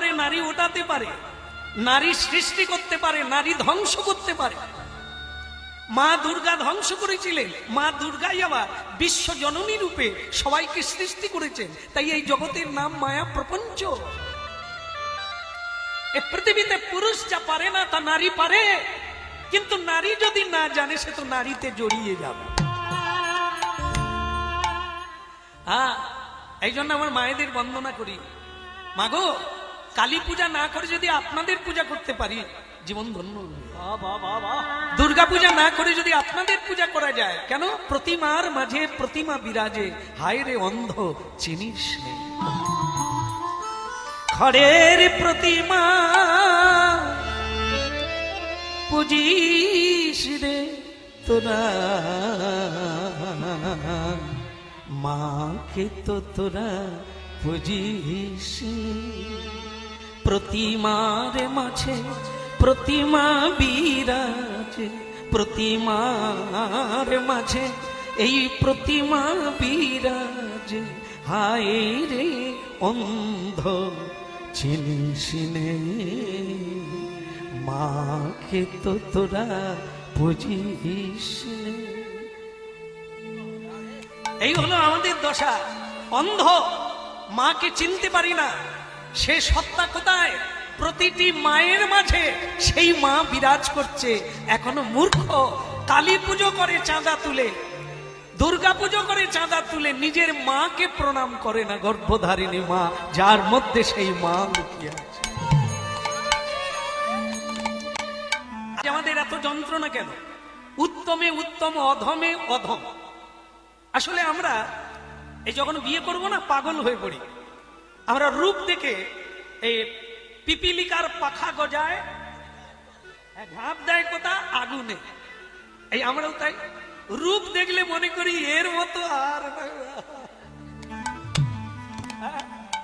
পারে, নারী ওঠাতে পারে, নারী সৃষ্টি করতে পারে, নারী ধ্বংস করতে পারে। মা দুর্গা ধ্বংস করেছিলেন, মা দুর্গাই আবার বিশ্ব জননী রূপে সবাইকে সৃষ্টি করেছেন। তাই এই জগতের নাম মায়া প্রপঞ্চ। এই পৃথিবীতে পুরুষ যা পারে না তা নারী পারে, কিন্তু নারী যদি না জানে সে তো নারীতে জড়িয়ে যাবে। হ্যাঁ, এই জন্য আমার মায়েদের বন্দনা করি। মাগো, কালী পূজা না করে যদি আপনাদের পূজা করতে পারি, জীবন ধন্য। দুর্গা পূজা না করে যদি আপনাদের পূজা করা যায়, কেন? প্রতিমার মাঝে প্রতিমা বিরাজে, হায় রে অন্ধ চিনিস নে। খড়ের প্রতিমা পুজিস রে তোরা, মাকে তো তোরা পুজিস। প্রতিমার মাঝে প্রতিমা বিরাজে, প্রতিমার মাঝে এই প্রতিমা বিরাজে, হায় রে অন্ধ চিনিস নে, মাকে তো তোরা বুঝিস নে। এই হলো আমাদের দশা। অন্ধ, মাকে চিনতে পারি না। সে সত্তা কোথায়? প্রতিটি মায়ের মাঝে সেই মা বিরাজ করছে। এখনো মূর্খ কালী পুজো করে চাঁদা তুলে, দুর্গা পুজো করে চাঁদা তুলে, নিজের মাকে প্রণাম করে না। গর্ভধারিণী মা, যার মধ্যে সেই মা লুকিয়ে আছে। আমাদের এত যন্ত্রণা কেন? উত্তমে উত্তম, অধমে অধম। আসলে আমরা এই যখন বিয়ে করব না, পাগল হয়ে পড়ি। আমরা রূপ দেখে এই পিপিলিকার পাখা গজায়, ঘাপ দেয় কোথা? আগুনে। এই আমরাও তাই, রূপ দেখলে মনে করি এর মতো আর।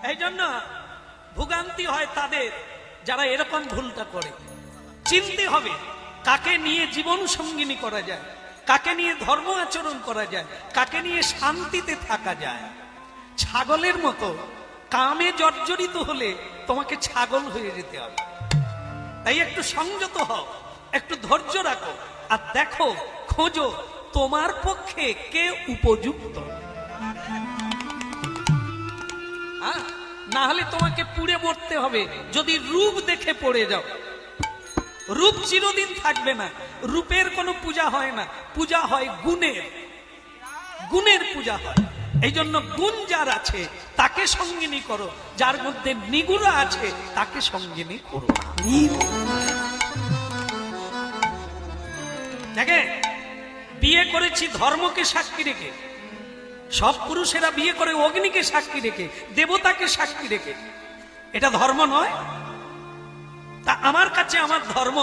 এই জন্য ভোগান্তি হয় তাদের যারা এরকম ভুলটা করে। চিনতে হবে কাকে নিয়ে জীবন সঙ্গিনী করা যায়, কাকে নিয়ে ধর্ম আচরণ করা যায়, কাকে নিয়ে শান্তিতে থাকা যায়। ছাগলের মতো কামে জর্জরিত হলে তোমাকে ছাগল হয়ে যেতে হবে। তাই একটু সংযত হও, একটু ধৈর্য রাখো, আর দেখো, খোঁজো তোমার পক্ষে কে উপযুক্ত। না হলে তোমাকে পুড়ে মরতে হবে যদি রূপ দেখে পড়ে যাও। রূপ চিরদিন থাকবে না। রূপের কোনো পূজা হয় না, পূজা হয় গুণের। গুণের পূজা হয়। এই জন্য গুণ যার আছে তাকে সঙ্গিনী করো, যার মধ্যে নিগুণ আছে তাকে সঙ্গিনী করো। দেখে, বিয়ে করেছি ধর্মকে সাক্ষী রেখে। সব পুরুষেরা বিয়ে করে অগ্নিকে সাক্ষী রেখে, দেবতাকে সাক্ষী রেখে। এটা ধর্ম নয়। তা আমার কাছে আমার ধর্ম